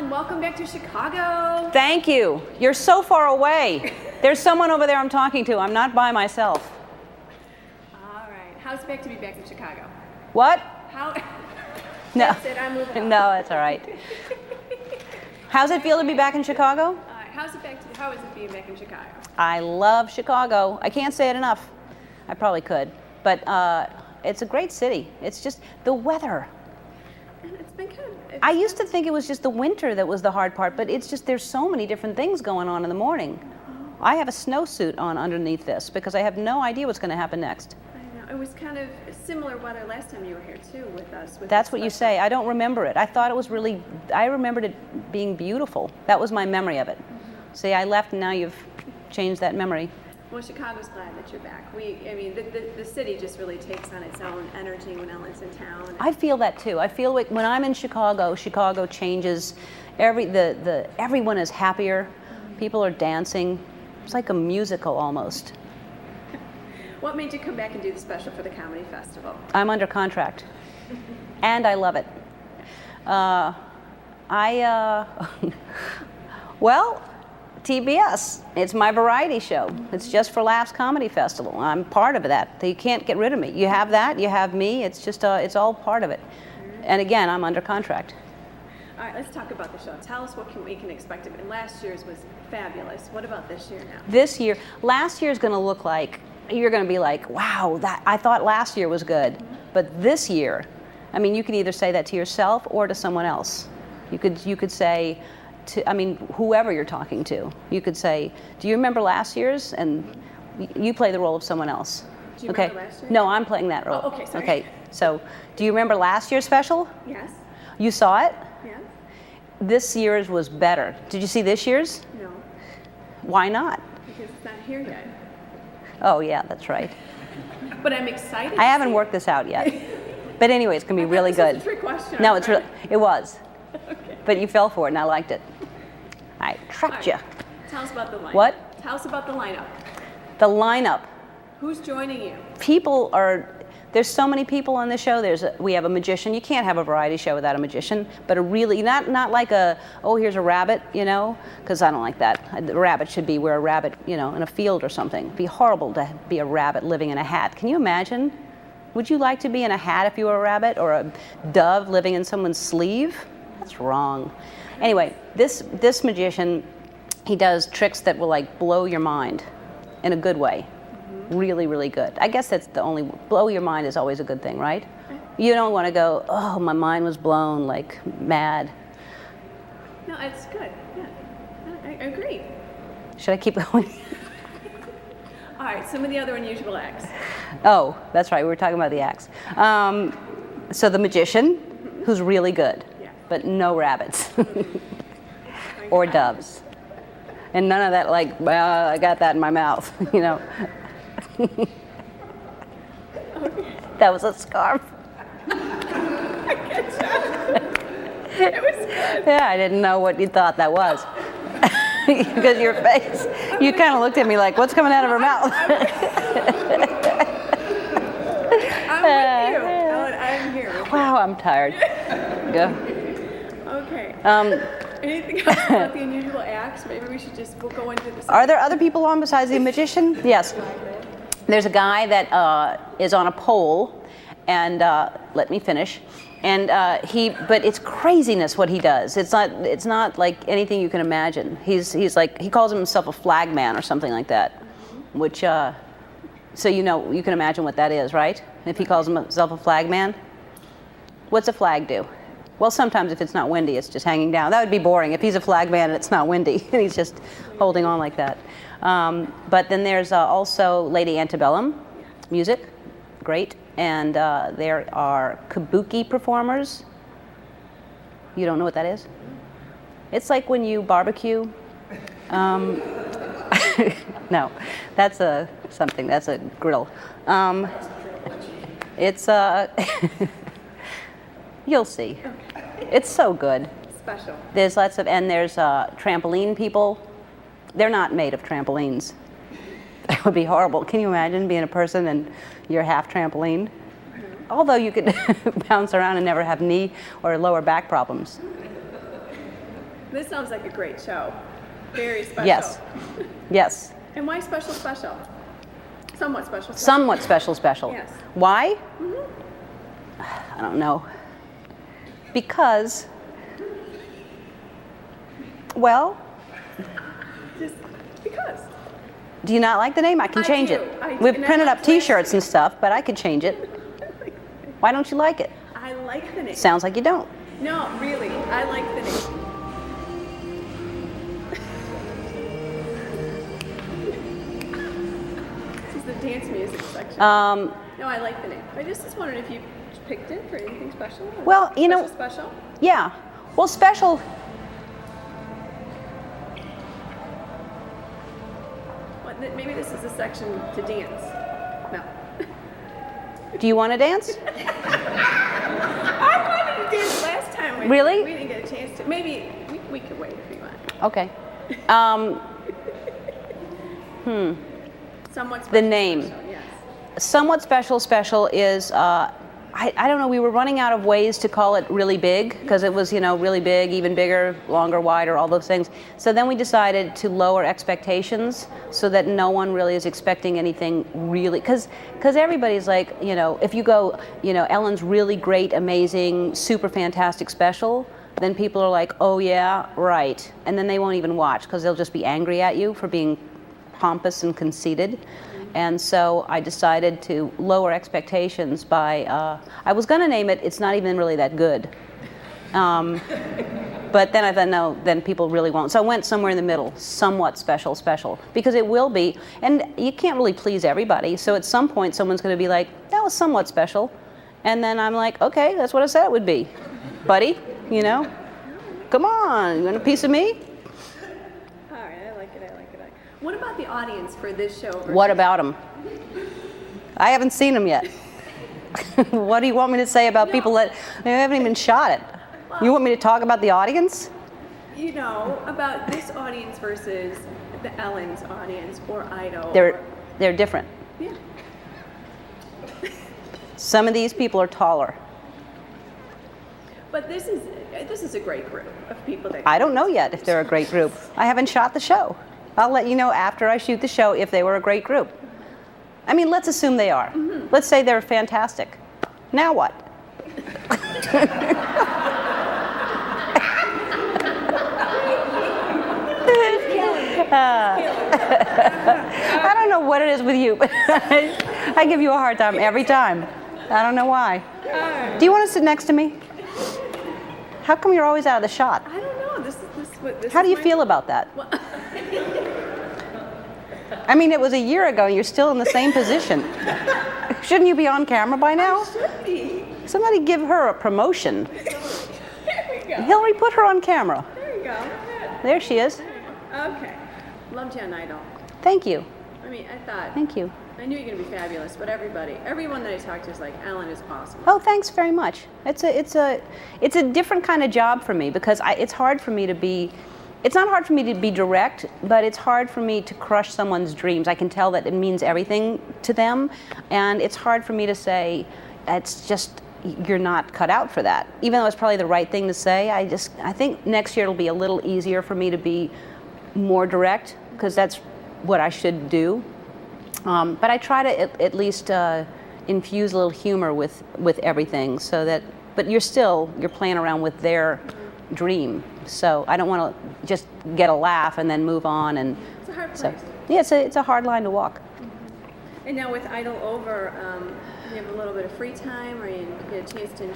and welcome back to Chicago. Thank you. You're so far away. There's someone over there I'm talking to. I'm not by myself. All right. How's it back to be back in Chicago? What? How? No. That's it. I'm moving on. No, it's all right. How's it feel to be back in Chicago? All right. How is it being back in Chicago? I love Chicago. I can't say it enough. I probably could, but it's a great city. It's just the weather. It's been kind of. I used to think it was just the winter that was the hard part, but it's just there's so many different things going on in the morning. I have a snowsuit on underneath this because I have no idea what's going to happen next. I know. It was kind of similar weather last time you were here too with us. That's what you say. I don't remember it. I thought it was really, I remembered it being beautiful. That was my memory of it. See, I left and now you've changed that memory. Well, Chicago's glad that you're back. The city just really takes on its own energy when Ellen's in town. I feel that too. I feel like when I'm in Chicago, Chicago changes. Everyone is happier. People are dancing. It's like a musical almost. What made you come back and do the special for the Comedy Festival? I'm under contract, and I love it. Well, TBS. It's my variety show. It's Just for Laughs Comedy Festival. I'm part of that. You can't get rid of me. You have that. You have me. It's just it's all part of it. And again, I'm under contract. All right, let's talk about the show. Tell us what we can expect of it. And last year's was fabulous. What about this year now? Last year's going to look like, you're going to be like, wow, I thought last year was good. But this year, I mean, you can either say that to yourself or to someone else. You could say, whoever you're talking to, you could say, do you remember last year's? And you play the role of someone else. Do you remember last year? No, I'm playing that role. Oh, okay, sorry. Okay, so do you remember last year's special? Yes. You saw it? Yes. This year's was better. Did you see this year's? No. Why not? Because it's not here yet. Oh, yeah, that's right. But I'm excited. I haven't worked this out yet. But anyway, it's going to be really good. This was a trick question. No, it was. Okay. But you fell for it, and I liked it. I trapped you. Tell us about the lineup. What? Tell us about the lineup. The lineup. Who's joining you? There's so many people on this show. We have a magician. You can't have a variety show without a magician, but not like here's a rabbit, because I don't like that. A rabbit should be where a rabbit, in a field or something. It'd be horrible to be a rabbit living in a hat. Can you imagine? Would you like to be in a hat if you were a rabbit, or a dove living in someone's sleeve? That's wrong. Anyway, this magician, he does tricks that will blow your mind in a good way. Really, really good. I guess that's blow your mind is always a good thing, right? You don't want to go, oh, my mind was blown, like mad. No, it's good. Yeah, I agree. Should I keep going? All right, some of the other unusual acts. Oh, that's right, we were talking about the acts. So the magician, who's really good, but no rabbits or doves. And none of that I got that in my mouth, That was a scarf. It was good. Yeah, I didn't know what you thought that was. Because your face, you kind of looked at me like, what's coming out of her mouth? I'm with you. Ellen, I'm here with you. Wow, I'm tired. Go. Okay. Anything else about the unusual acts? Maybe we'll go into this. Are there other people on besides the magician? Yes. There's a guy that is on a pole, and let me finish. And but it's craziness what he does. It's not like anything you can imagine. He's he calls himself a flag man or something like that, which so you can imagine what that is, right? If he calls himself a flag man, what's a flag do? Well, sometimes if it's not windy, it's just hanging down. That would be boring. If he's a flag man and it's not windy, and he's just holding on like that. But then there's also Lady Antebellum, music, great. And there are kabuki performers. You don't know what that is? It's like when you barbecue. No, that's something. That's a grill. It's you'll see. It's so good. Special. There's trampoline people. They're not made of trampolines. That would be horrible. Can you imagine being a person and you're half trampoline? Although you could bounce around and never have knee or lower back problems. This sounds like a great show. Very special. Yes. Yes. And why special? Somewhat special. Somewhat special. Yes. Why? I don't know. Because, well, Just because. do you not like the name? I can I change do. it. I do. We've And I printed like up T-shirts and stuff, but I could change it. Why don't you like it? I like the name. Sounds like you don't. No, really, I like the name. This is the dance music section. No, I like the name. I just was wondering if you picked it for anything special. Or Well, you know- special. Yeah. Well, special. Maybe this is a section to dance. No. Do you want to dance? I wanted to dance last time. Really? We didn't get a chance to. Maybe we could wait if you want. Okay. Somewhat special. The name. Special, yes. Somewhat special is, I don't know, we were running out of ways to call it really big, because it was, really big, even bigger, longer, wider, all those things. So then we decided to lower expectations so that no one really is expecting anything really, because everybody's like, if you go, Ellen's really great, amazing, super fantastic special, then people are like, oh yeah, right. And then they won't even watch, because they'll just be angry at you for being pompous and conceited. And so I decided to lower expectations by, I was going to name it, It's Not Even Really That Good. But then I thought, no, then people really won't. So I went somewhere in the middle, somewhat special, because it will be. And you can't really please everybody. So at some point, someone's going to be like, that was somewhat special. And then I'm like, okay, that's what I said it would be. Buddy, come on, you want a piece of me? All right, I like it. What about the audience for this show? What about them? I haven't seen them yet. What do you want me to say about people that they haven't even shot it? You want me to talk about the audience? About this audience versus the Ellen's audience or Idol. They're different. Yeah. Some of these people are taller. But this is a great group of people that. I don't know yet if they're a great group. I haven't shot the show. I'll let you know after I shoot the show if they were a great group. I mean, let's assume they are. Mm-hmm. Let's say they're fantastic. Now what? I don't know what it is with you, but I give you a hard time every time. I don't know why. Do you want to sit next to me? How come you're always out of the shot? I don't know. This How do you feel about that? Well, I mean, it was a year ago, and you're still in the same position. Shouldn't you be on camera by now? I should be. Somebody give her a promotion. There we go. Hillary, put her on camera. There you go. There she is. Okay. Loved you on Idol. Thank you. I mean, I thought. Thank you. I knew you were going to be fabulous, but everyone that I talked to is like, Ellen is awesome. Oh, thanks very much. It's a different kind of job for me, because it's hard for me to be. It's not hard for me to be direct, but it's hard for me to crush someone's dreams. I can tell that it means everything to them, and it's hard for me to say, it's just, you're not cut out for that. Even though it's probably the right thing to say, I think next year it'll be a little easier for me to be more direct, because that's what I should do. But I try to at least infuse a little humor with everything, so that, but you're playing around with their dream. So I don't want to just get a laugh and then move on. And It's a hard place. so, yeah, it's a hard line to walk. And now with Idol over, you have a little bit of free time, or you get a chance to enjoy